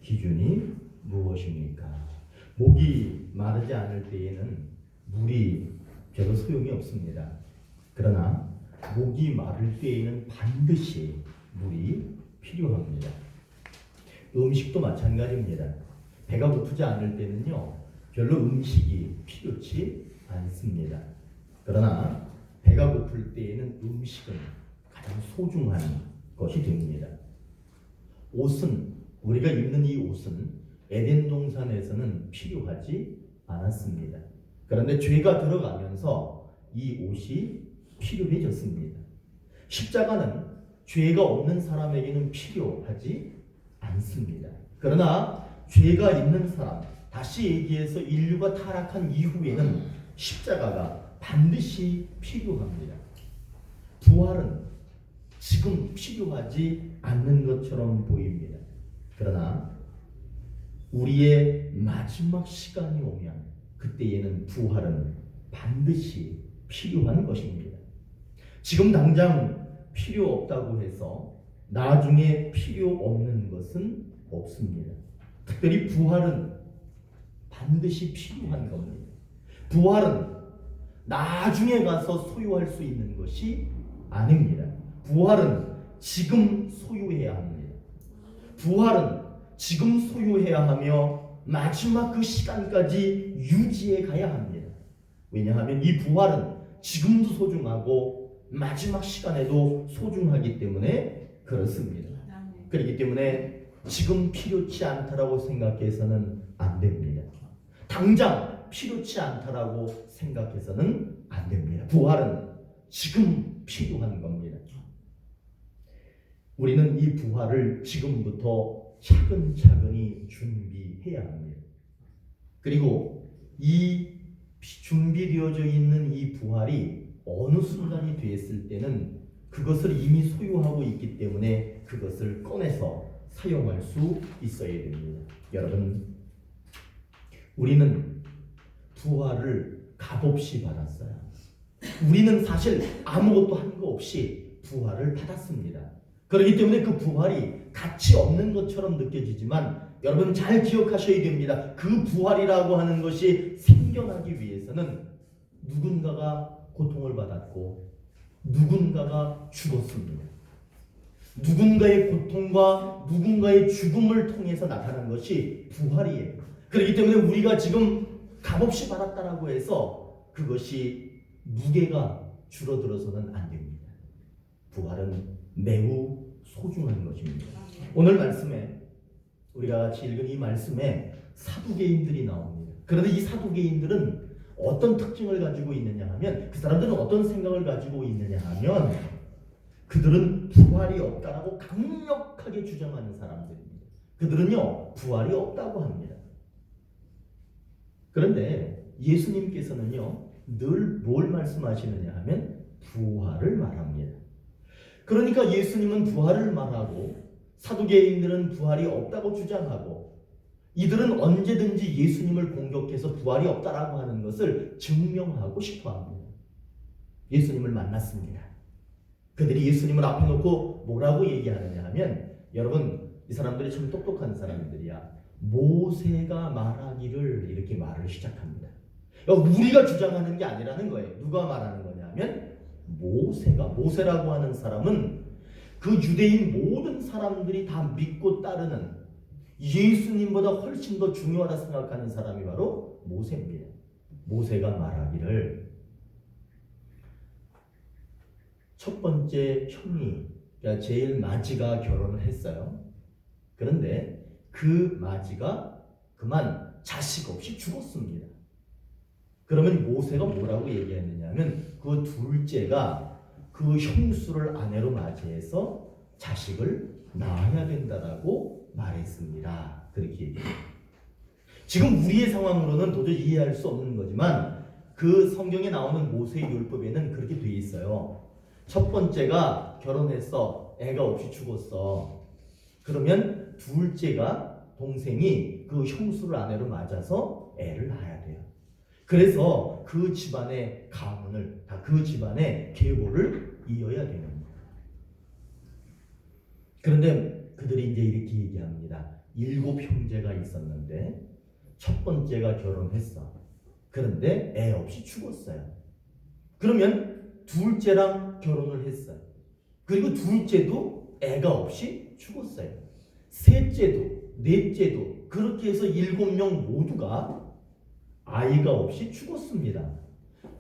기준이 무엇입니까? 목이 마르지 않을 때에는 물이 별로 소용이 없습니다. 그러나 목이 마를 때에는 반드시 물이 필요합니다. 음식도 마찬가지입니다. 배가 고프지 않을 때는요, 별로 음식이 필요치 않습니다. 그러나 배가 고플 때에는 음식은 가장 소중한 것이 됩니다. 옷은, 우리가 입는 이 옷은 에덴 동산에서는 필요하지 않았습니다. 그런데 죄가 들어가면서 이 옷이 필요해졌습니다. 십자가는 죄가 없는 사람에게는 필요하지 않습니다. 그러나 죄가 있는 사람, 다시 얘기해서 인류가 타락한 이후에는 십자가가 반드시 필요합니다. 부활은 지금 필요하지 않는 것처럼 보입니다. 그러나 우리의 마지막 시간이 오면 그때에는 부활은 반드시 필요한 것입니다. 지금 당장 필요 없다고 해서 나중에 필요 없는 것은 없습니다. 특별히 부활은 반드시 필요한 겁니다. 부활은 나중에 가서 소유할 수 있는 것이 아닙니다. 부활은 지금 소유해야 합니다. 부활은 지금 소유해야 하며 마지막 그 시간까지 유지해 가야 합니다. 왜냐하면 이 부활은 지금도 소중하고 마지막 시간에도 소중하기 때문에 그렇습니다. 그렇기 때문에 지금 필요치 않다라고 생각해서는 안 됩니다. 당장 필요치 않다라고 생각해서는 안 됩니다. 부활은 지금 필요한 겁니다. 우리는 이 부활을 지금부터 차근차근히 준비해야 합니다. 그리고 이 준비되어져 있는 이 부활이 어느 순간이 됐을 때는 그것을 이미 소유하고 있기 때문에 그것을 꺼내서 사용할 수 있어야 됩니다. 여러분, 우리는 부활을 값없이 받았어요. 우리는 사실 아무것도 한 거 없이 부활을 받았습니다. 그렇기 때문에 그 부활이 가치 없는 것처럼 느껴지지만 여러분 잘 기억하셔야 됩니다. 그 부활이라고 하는 것이 생겨나기 위해서는 누군가가 고통을 받았고 누군가가 죽었습니다. 누군가의 고통과 누군가의 죽음을 통해서 나타난 것이 부활이에요. 그렇기 때문에 우리가 지금 값없이 받았다라고 해서 그것이 무게가 줄어들어서는 안 됩니다. 부활은 매우 소중한 것입니다. 오늘 말씀에 우리가 같이 읽은 이 말씀에 사두개인들이 나옵니다. 그런데 이 사두개인들은 어떤 특징을 가지고 있느냐 하면 그 사람들은 어떤 생각을 가지고 있느냐 하면 그들은 부활이 없다라고 강력하게 주장하는 사람들입니다. 그들은요 부활이 없다고 합니다. 그런데 예수님께서는요 늘 뭘 말씀하시느냐 하면 부활을 말합니다. 그러니까 예수님은 부활을 말하고 사두개인들은 부활이 없다고 주장하고 이들은 언제든지 예수님을 공격해서 부활이 없다라고 하는 것을 증명하고 싶어합니다. 예수님을 만났습니다. 그들이 예수님을 앞에 놓고 뭐라고 얘기하느냐 하면 여러분 이 사람들이 참 똑똑한 사람들이야. 모세가 말하기를 이렇게 말을 시작합니다. 우리가 주장하는 게 아니라는 거예요. 누가 말하는 거냐 하면 모세라고 하는 사람은 그 유대인 모든 사람들이 다 믿고 따르는 예수님보다 훨씬 더 중요하다 생각하는 사람이 바로 모세입니다. 모세가 말하기를 첫 번째 형이 그러니까 제일 마지가 결혼을 했어요. 그런데 그 마지가 그만 자식 없이 죽었습니다. 그러면 모세가 뭐라고 얘기했느냐면 그 둘째가 그 형수를 아내로 맞이해서 자식을 낳아야 된다라고 말했습니다. 그렇게 얘기해요. 지금 우리의 상황으로는 도저히 이해할 수 없는 거지만 그 성경에 나오는 모세의 율법에는 그렇게 돼 있어요. 첫 번째가 결혼해서 애가 없이 죽었어. 그러면 둘째가 동생이 그 형수를 아내로 맞아서 애를 낳아야 돼요. 그래서 그 집안의 가문을 그 집안의 계보를 이어야 되는 거예요. 그런데 그들이 이제 이렇게 얘기합니다. 7 형제가 있었는데 첫 번째가 결혼했어. 그런데 애 없이 죽었어요. 그러면 둘째랑 결혼을 했어요. 그리고 둘째도 애가 없이 죽었어요. 셋째도 넷째도 그렇게 해서 7명 모두가 아이가 없이 죽었습니다.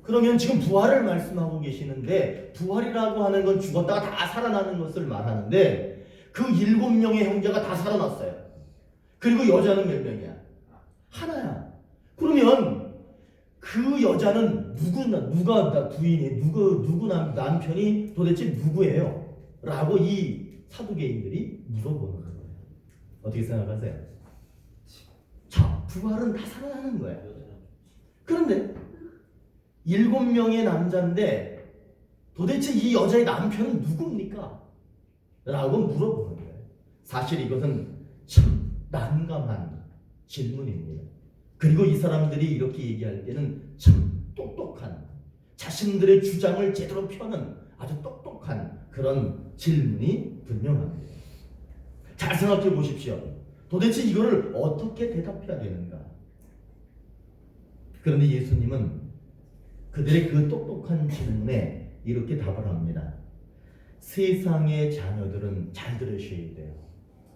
그러면 지금 부활을 말씀하고 계시는데 부활이라고 하는 건 죽었다가 다 살아나는 것을 말하는데 그 7명의 형제가 다 살아났어요. 그리고 여자는 몇 명이야? 하나야. 그러면 그 여자는 누가 부인이 누구 남편이 도대체 누구예요? 라고 이 사두개인들이 물어보는 거예요. 어떻게 생각하세요? 자, 부활은 다 살아나는 거예요. 그런데 7명의 남자인데 도대체 이 여자의 남편은 누굽니까? 라고 물어보는 거예요. 사실 이것은 참 난감한 질문입니다. 그리고 이 사람들이 이렇게 얘기할 때는 참 똑똑한, 자신들의 주장을 제대로 펴는 아주 똑똑한 그런 질문이 분명합니다. 잘 생각해 보십시오. 도대체 이거를 어떻게 대답해야 되는가? 그런데 예수님은 그들의 그 똑똑한 질문에 이렇게 답을 합니다. 세상의 자녀들은 잘 들으셔야 돼요.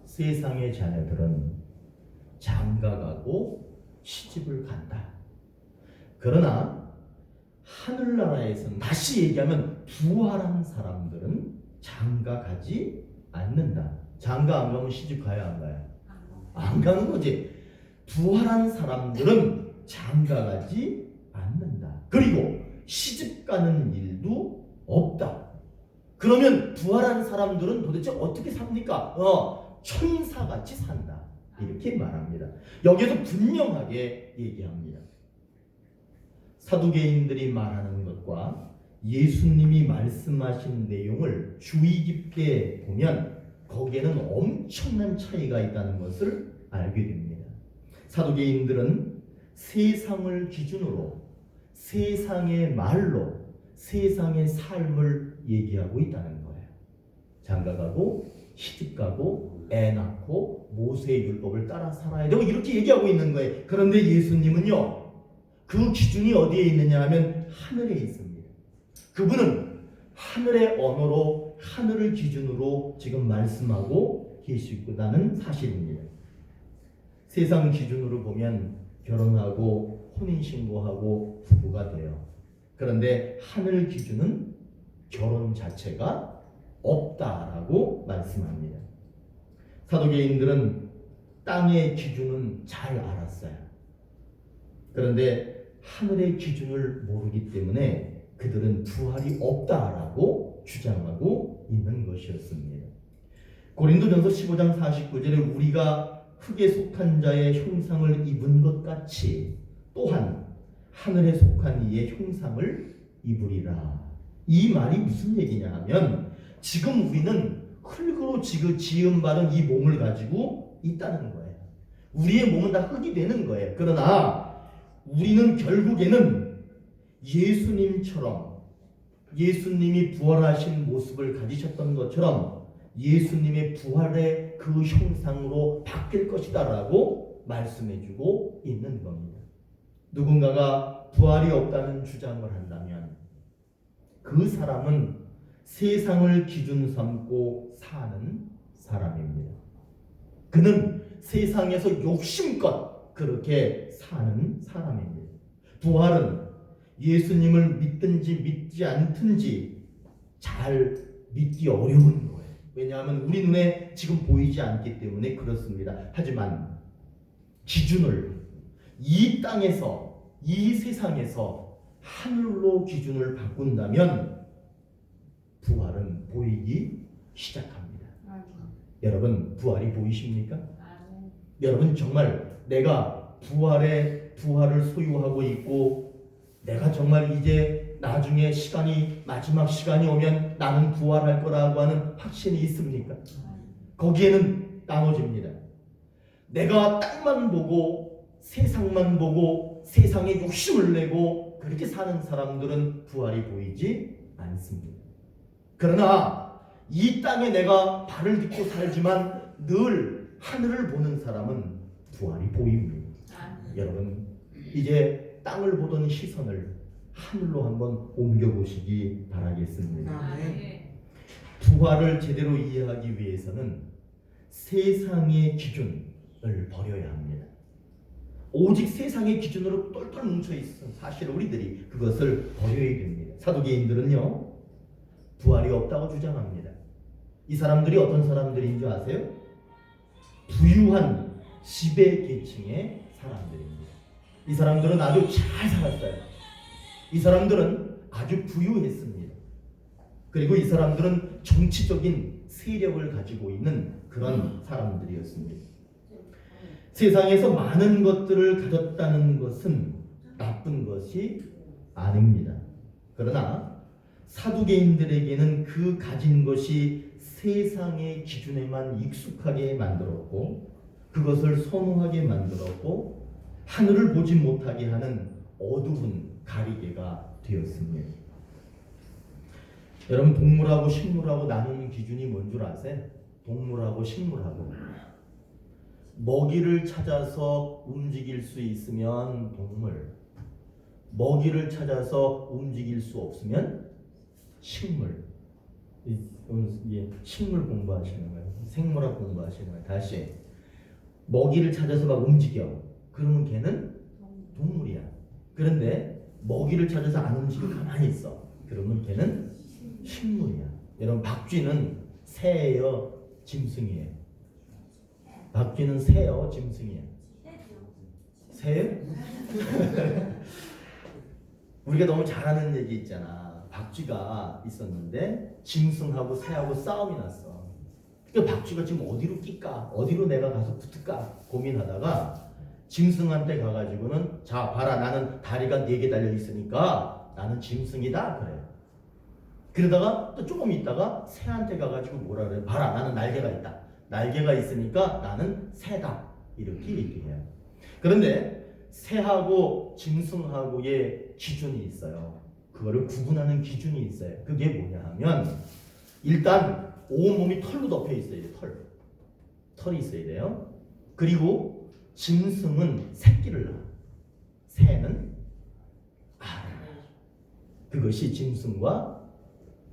세상의 자녀들은 장가가고 시집을 간다. 그러나 하늘나라에서는 다시 얘기하면 부활한 사람들은 장가가지 않는다. 장가 안 가면 시집 가야 안 가요? 안 가는 거지. 부활한 사람들은 장가가지 않는다. 그리고 시집 가는 일도 없다. 그러면 부활한 사람들은 도대체 어떻게 삽니까? 천사같이 산다. 이렇게 말합니다. 여기에서 분명하게 얘기합니다. 사두개인들이 말하는 것과 예수님이 말씀하신 내용을 주의 깊게 보면 거기에는 엄청난 차이가 있다는 것을 알게 됩니다. 사두개인들은 세상을 기준으로 세상의 말로 세상의 삶을 얘기하고 있다는 거예요. 장가가고 시집가고 애 낳고 모세의 율법을 따라 살아야 되고 이렇게 얘기하고 있는 거예요. 그런데 예수님은요, 그 기준이 어디에 있느냐 하면 하늘에 있습니다. 그분은 하늘의 언어로 하늘을 기준으로 지금 말씀하고 계시다는 사실입니다. 세상 기준으로 보면 결혼하고 혼인신고하고 부부가 돼요. 그런데 하늘 기준은 결혼 자체가 없다라고 말씀합니다. 사두개인들은 땅의 기준은 잘 알았어요. 그런데 하늘의 기준을 모르기 때문에 그들은 부활이 없다라고 주장하고 있는 것이었습니다. 고린도전서 15장 49절에 우리가 흙에 속한 자의 형상을 입은 것 같이 또한 하늘에 속한 이의 형상을 입으리라. 이 말이 무슨 얘기냐 하면 지금 우리는 흙으로 지음받은 이 몸을 가지고 있다는 거예요. 우리의 몸은 다 흙이 되는 거예요. 그러나 우리는 결국에는 예수님처럼 예수님이 부활하신 모습을 가지셨던 것처럼 예수님의 부활의 그 형상으로 바뀔 것이다 라고 말씀해주고 있는 겁니다. 누군가가 부활이 없다는 주장을 한다면 그 사람은 세상을 기준 삼고 사는 사람입니다. 그는 세상에서 욕심껏 그렇게 사는 사람입니다. 부활은 예수님을 믿든지 믿지 않든지 잘 믿기 어려운 거예요. 왜냐하면 우리 눈에 지금 보이지 않기 때문에 그렇습니다. 하지만 기준을 이 땅에서 이 세상에서 하늘로 기준을 바꾼다면 부활은 보이기 시작합니다. 여러분 부활이 보이십니까? 여러분 정말 내가 부활을 소유하고 있고 내가 정말 이제 나중에 마지막 시간이 오면 나는 부활할 거라고 하는 확신이 있습니까? 거기에는 나눠집니다. 내가 땅만 보고 세상만 보고 세상에 욕심을 내고 그렇게 사는 사람들은 부활이 보이지 않습니다. 그러나 이 땅에 내가 발을 딛고 살지만 늘 하늘을 보는 사람은 부활이 보입니다. 여러분, 이제 땅을 보던 시선을 하늘로 한번 옮겨보시기 바라겠습니다. 부활을 제대로 이해하기 위해서는 세상의 기준을 버려야 합니다. 오직 세상의 기준으로 똘똘 뭉쳐있어 사실 우리들이 그것을 버려야 됩니다. 사두개인들은요, 부활이 없다고 주장합니다. 이 사람들이 어떤 사람들인 줄 아세요? 부유한 지배 계층의 사람들입니다. 이 사람들은 아주 잘 살았어요. 이 사람들은 아주 부유했습니다. 그리고 이 사람들은 정치적인 세력을 가지고 있는 그런 사람들이었습니다. 세상에서 많은 것들을 가졌다는 것은 나쁜 것이 아닙니다. 그러나 사두개인들에게는 그 가진 것이 세상의 기준에만 익숙하게 만들었고, 그것을 선호하게 만들었고, 하늘을 보지 못하게 하는 어두운 가리개가 되었습니다. 여러분, 동물하고 식물하고 나누는 기준이 뭔 줄 아세요? 동물하고 식물하고 먹이를 찾아서 움직일 수 있으면 동물, 먹이를 찾아서 움직일 수 없으면 식물. 식물 공부하시는 거예요. 생물학 공부하시는 거예요. 다시, 먹이를 찾아서 막 움직여. 그러면 걔는 동물이야. 그런데 먹이를 찾아서 안 움직이고 가만히 있어. 그러면 걔는 식물이야. 여러분, 박쥐는 새예요, 짐승이에요? 박쥐는 새요, 짐승이에요? 새요? 우리가 너무 잘 아는 얘기 있잖아. 박쥐가 있었는데 짐승하고 새하고 싸움이 났어. 그러니까 박쥐가 지금 어디로 낄까? 어디로 내가 가서 붙을까? 고민하다가 짐승한테 가가지고는, 자 봐라, 나는 다리가 4개 달려 있으니까 나는 짐승이다 그래. 그러다가 또 조금 있다가 새한테 가가지고 뭐라 그래? 봐라, 나는 날개가 있다. 날개가 있으니까 나는 새다. 이렇게 얘기해요. 그런데 새하고 짐승하고의 기준이 있어요. 그거를 구분하는 기준이 있어요. 그게 뭐냐 하면, 일단 온몸이 털로 덮여 있어야 돼요. 털이 있어야 돼요. 그리고 짐승은 새끼를 낳아. 새는 알을. 그것이 짐승과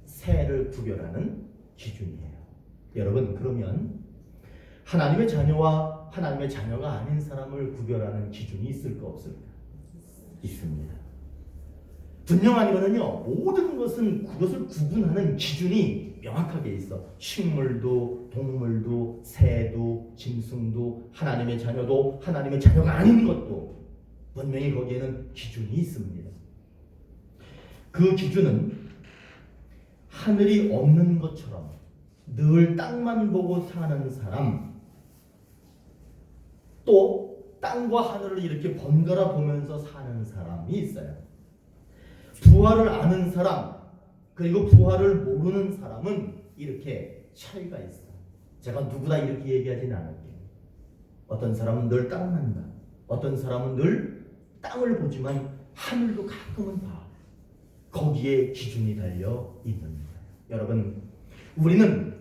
새를 구별하는 기준이에요. 여러분, 그러면 하나님의 자녀와 하나님의 자녀가 아닌 사람을 구별하는 기준이 있을까 없을까? 있습니다. 분명한 거는요, 모든 것은 그것을 구분하는 기준이 명확하게 있어. 식물도, 동물도, 새도, 짐승도, 하나님의 자녀도, 하나님의 자녀가 아닌 것도 분명히 거기에는 기준이 있습니다. 그 기준은 하늘이 없는 것처럼 늘 땅만 보고 사는 사람, 또 땅과 하늘을 이렇게 번갈아 보면서 사는 사람이 있어요. 부활을 아는 사람, 그리고 부활을 모르는 사람은 이렇게 차이가 있어. 제가 누구다 이렇게 얘기하진 않을게요. 어떤 사람은 늘 땅만 봐. 어떤 사람은 늘 땅을 보지만 하늘도 가끔은 봐. 거기에 기준이 달려 있는 거예요. 여러분, 우리는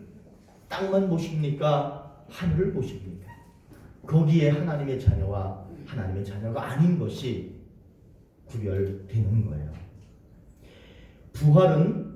땅만 보십니까? 하늘을 보십니까? 거기에 하나님의 자녀와 하나님의 자녀가 아닌 것이 구별되는 거예요. 부활은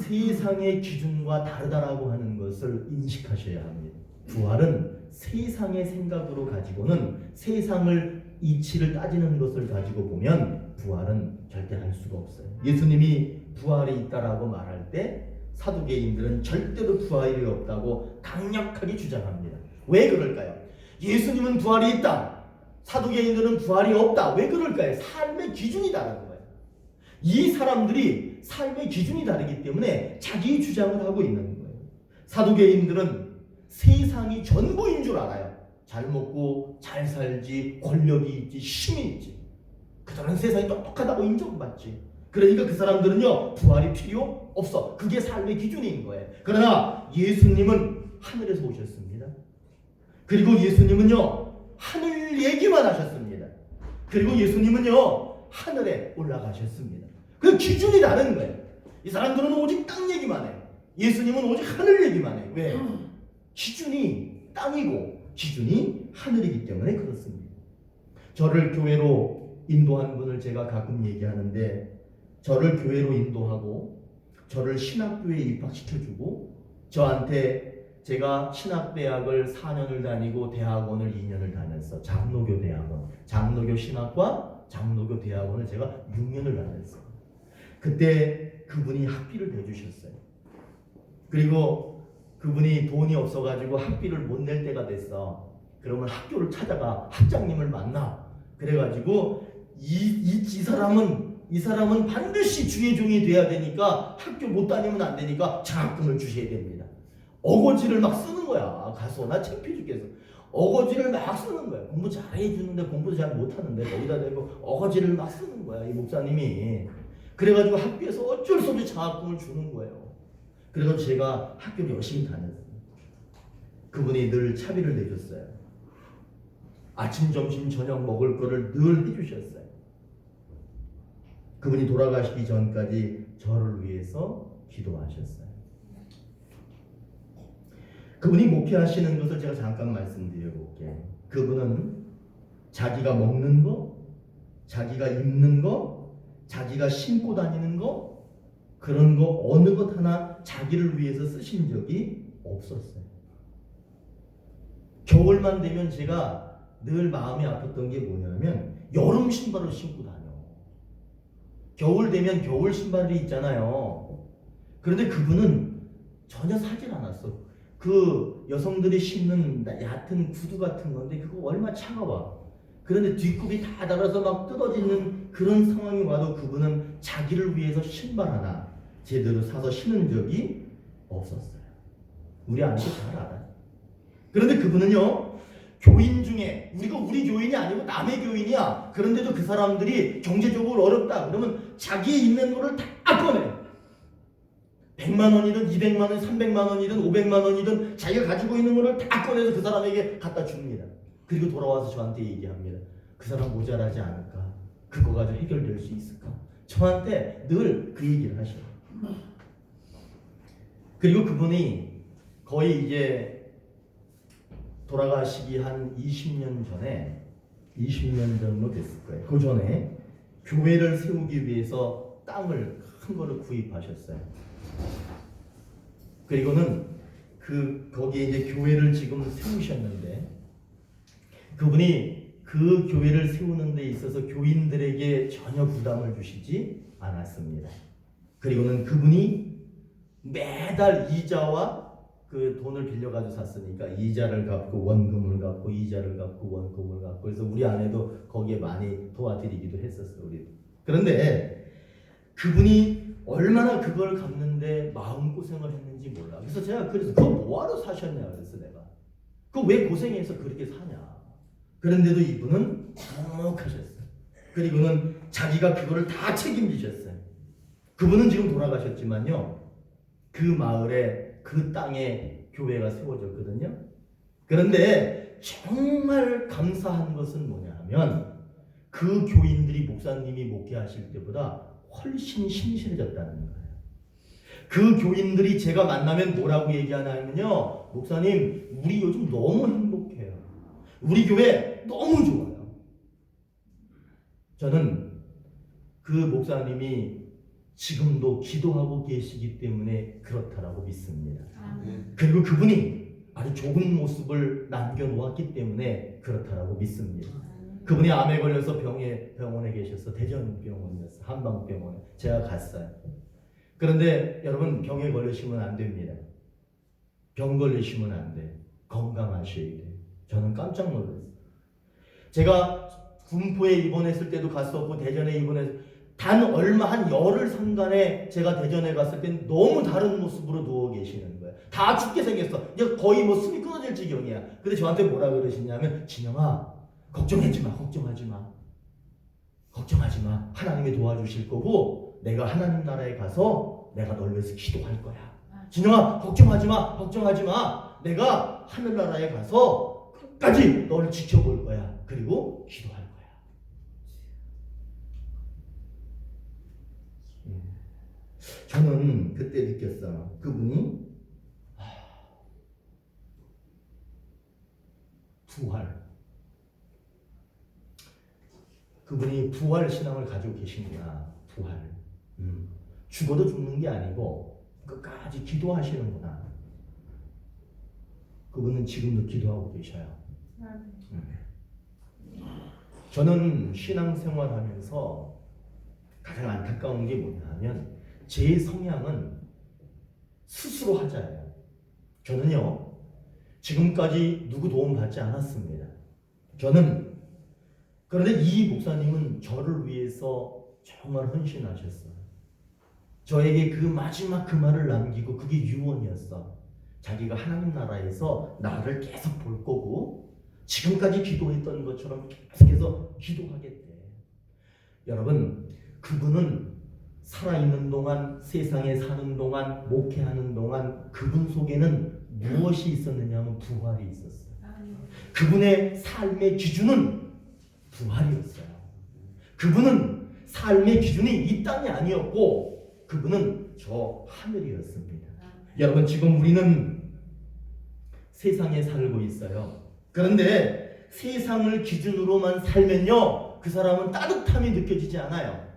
세상의 기준과 다르다라고 하는 것을 인식하셔야 합니다. 부활은 세상의 생각으로 가지고는, 세상을 이치를 따지는 것을 가지고 보면 부활은 절대 할 수가 없어요. 예수님이 부활이 있다라고 말할 때 사두개인들은 절대로 부활이 없다고 강력하게 주장합니다. 왜 그럴까요? 예수님은 부활이 있다, 사두개인들은 부활이 없다. 왜 그럴까요? 삶의 기준이 다른 거예요. 이 사람들이 삶의 기준이 다르기 때문에 자기 주장을 하고 있는 거예요. 사두개인들은 세상이 전부인 줄 알아요. 잘 먹고 잘 살지, 권력이 있지, 힘이 있지. 그들은 세상이 똑똑하다고 인정받지. 그러니까 그 사람들은요, 부활이 필요 없어. 그게 삶의 기준인 거예요. 그러나 예수님은 하늘에서 오셨습니다. 그리고 예수님은요, 하늘 얘기만 하셨습니다. 그리고 예수님은요, 하늘에 올라가셨습니다. 그 기준이 다른 거예요. 이 사람들은 오직 땅 얘기만 해. 예수님은 오직 하늘 얘기만 해. 왜? 기준이 땅이고 기준이 하늘이기 때문에 그렇습니다. 저를 교회로 인도한 분을 제가 가끔 얘기하는데, 저를 교회로 인도하고 저를 신학교에 입학시켜주고 저한테 제가 신학대학을 4년을 다니고 대학원을 2년을 다녔어. 장로교 대학원, 장로교 신학과 장로교 대학원을 제가 6년을 다녔어. 그때 그분이 학비를 내주셨어요. 그리고 그분이 돈이 없어가지고 학비를 못 낼 때가 됐어. 그러면 학교를 찾아가 학장님을 만나. 그래가지고 이 사람은 반드시 주의 종이 돼야 되니까 학교 못 다니면 안 되니까 장학금을 주셔야 됩니다. 어거지를 막 쓰는 거야. 가서 나 창피해 죽겠어. 어거지를 막 쓰는 거야. 공부 잘해 주는데 공부도 잘 못하는데 거기다 대고 어거지를 막 쓰는 거야, 이 목사님이. 그래가지고 학교에서 어쩔 수 없이 장학금을 주는 거예요. 그래서 제가 학교를 열심히 다녔어요. 그분이 늘 차비를 내줬어요. 아침, 점심, 저녁 먹을 거를 늘 해주셨어요. 그분이 돌아가시기 전까지 저를 위해서 기도하셨어요. 그분이 목회하시는 것을 제가 잠깐 말씀드려볼게요. 그분은 자기가 먹는 거, 자기가 입는 거, 자기가 신고 다니는 거, 그런 거 어느 것 하나 자기를 위해서 쓰신 적이 없었어요. 겨울만 되면 제가 늘 마음이 아팠던 게 뭐냐면 여름 신발을 신고 다녀. 겨울 되면 겨울 신발이 있잖아요. 그런데 그분은 전혀 사질 않았어. 그 여성들이 신는 얕은 구두 같은 건데 그거 얼마 차가워. 그런데 뒷굽이 다 닳아서 막 뜯어지는 그런 상황이 와도 그분은 자기를 위해서 신발 하나 제대로 사서 신은 적이 없었어요. 우리 아내도 잘 알아요. 그런데 그분은요, 교인 중에 우리 교인이 아니고 남의 교인이야. 그런데도 그 사람들이 경제적으로 어렵다 그러면 자기 있는 거를 다 꺼내. 100만 원이든 200만 원, 300만 원이든 500만 원이든 자기가 가지고 있는 거를 다 꺼내서 그 사람에게 갖다 줍니다. 그리고 돌아와서 저한테 얘기합니다. 그 사람 모자라지 않을까? 그거 가지고 해결될 수 있을까? 저한테 늘 그 얘기를 하셔요. 그리고 그분이 거의 이제 돌아가시기 한 20년 전에 20년 정도 됐을 거예요. 그 전에 교회를 세우기 위해서 땅을 큰 거를 구입하셨어요. 그리고는 거기에 이제 교회를 지금 세우셨는데 그분이 그 교회를 세우는 데 있어서 교인들에게 전혀 부담을 주시지 않았습니다. 그리고는 그분이 매달 이자와 그 돈을 빌려가지고 샀으니까 이자를 갚고 원금을 갚고 이자를 갚고 원금을 갚고 그래서 우리 아내도 거기에 많이 도와드리기도 했었어요. 우리. 그런데 그분이 얼마나 그걸 갚는데 마음고생을 했는지 몰라. 그래서 제가 그거 뭐하러 사셨냐 그래서 내가 그거 왜 고생해서 그렇게 사냐. 그런데도 이분은 묵묵하셨어요. 그리고는 자기가 그거를 다 책임지셨어요. 그분은 지금 돌아가셨지만요. 그 마을에 그 땅에 교회가 세워졌거든요. 그런데 정말 감사한 것은 뭐냐 하면 그 교인들이 목사님이 목회하실 때보다 훨씬 신실해졌다는 거예요. 그 교인들이 제가 만나면 뭐라고 얘기하냐면요. 목사님, 우리 요즘 너무 행복해요. 우리 교회 너무 좋아요. 저는 그 목사님이 지금도 기도하고 계시기 때문에 그렇다라고 믿습니다. 그리고 그분이 아주 좋은 모습을 남겨놓았기 때문에 그렇다라고 믿습니다. 그분이 암에 걸려서 병원에 계셔서 대전병원이었어요. 한방병원에 제가 갔어요. 그런데 여러분 병에 걸리시면 안 됩니다. 병 걸리시면 안 돼. 건강하셔야 돼. 저는 깜짝 놀랐어요. 제가 군포에 입원했을 때도 갔었고 대전에 입원해서 단 얼마 한 열흘 상간에 제가 대전에 갔을 땐 너무 다른 모습으로 누워 계시는 거예요. 다 죽게 생겼어. 이제 거의 뭐 숨이 끊어질 지경이야. 근데 저한테 뭐라 그러시냐면 진영아 걱정하지 마. 걱정하지 마. 걱정하지 마. 하나님이 도와주실 거고 내가 하나님 나라에 가서 내가 널 위해서 기도할 거야. 진영아 걱정하지 마. 걱정하지 마. 내가 하늘나라에 가서 끝까지 너를 지켜볼 거야. 그리고 기도할 거야. 저는 그때 느꼈어. 그분이 부활. 그분이 부활 신앙을 가지고 계시구나. 부활. 죽어도 죽는 게 아니고 끝까지 기도하시는구나. 그분은 지금도 기도하고 계셔요. 저는 신앙생활하면서 가장 안타까운 게 뭐냐면 제 성향은 스스로 하자예요. 저는요 지금까지 누구 도움 받지 않았습니다. 그런데 이 목사님은 저를 위해서 정말 헌신하셨어요. 저에게 그 마지막 그 말을 남기고 그게 유언이었어. 자기가 하나님 나라에서 나를 계속 볼 거고 지금까지 기도했던 것처럼 계속해서 기도하겠대. 여러분, 그분은 살아있는 동안, 세상에 사는 동안, 목회하는 동안 그분 속에는 무엇이 있었느냐 하면 부활이 있었어요. 그분의 삶의 기준은 부활이었어요. 그분은 삶의 기준이 이 땅이 아니었고 그분은 저 하늘이었습니다. 여러분, 지금 우리는 세상에 살고 있어요. 그런데 세상을 기준으로만 살면요 그 사람은 따뜻함이 느껴지지 않아요.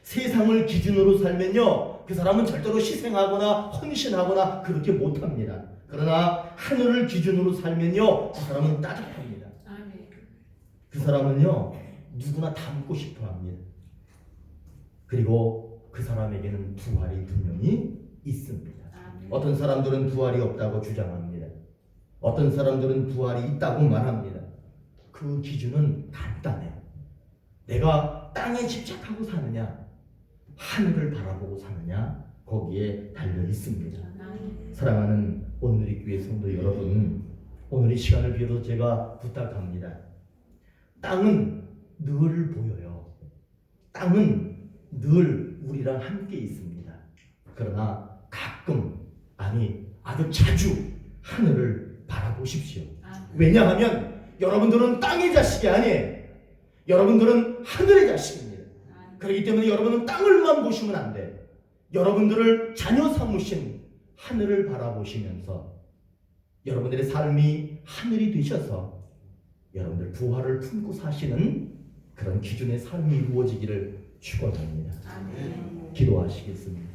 세상을 기준으로 살면요 그 사람은 절대로 희생하거나 헌신하거나 그렇게 못합니다. 그러나 하늘을 기준으로 살면요 그 사람은 따뜻합니다. 그 사람은요 누구나 닮고 싶어합니다. 그리고 그 사람에게는 부활이 분명히 있습니다. 어떤 사람들은 부활이 없다고 주장합니다. 어떤 사람들은 부활이 있다고 말합니다. 그 기준은 간단해요. 내가 땅에 집착하고 사느냐 하늘을 바라보고 사느냐 거기에 달려 있습니다. 사랑하는 오늘의 교회 성도 여러분, 오늘 이 시간을 비워서 제가 부탁합니다. 땅은 늘 보여요. 땅은 늘 우리랑 함께 있습니다. 그러나 가끔, 아니 아주 자주 하늘을 바라보십시오. 왜냐하면 여러분들은 땅의 자식이 아니에요. 여러분들은 하늘의 자식입니다. 그렇기 때문에 여러분은 땅을만 보시면 안 돼요. 여러분들을 자녀 삼으신 하늘을 바라보시면서 여러분들의 삶이 하늘이 되셔서 여러분들 부활을 품고 사시는 그런 기준의 삶이 이루어지기를 축원합니다. 기도하시겠습니다.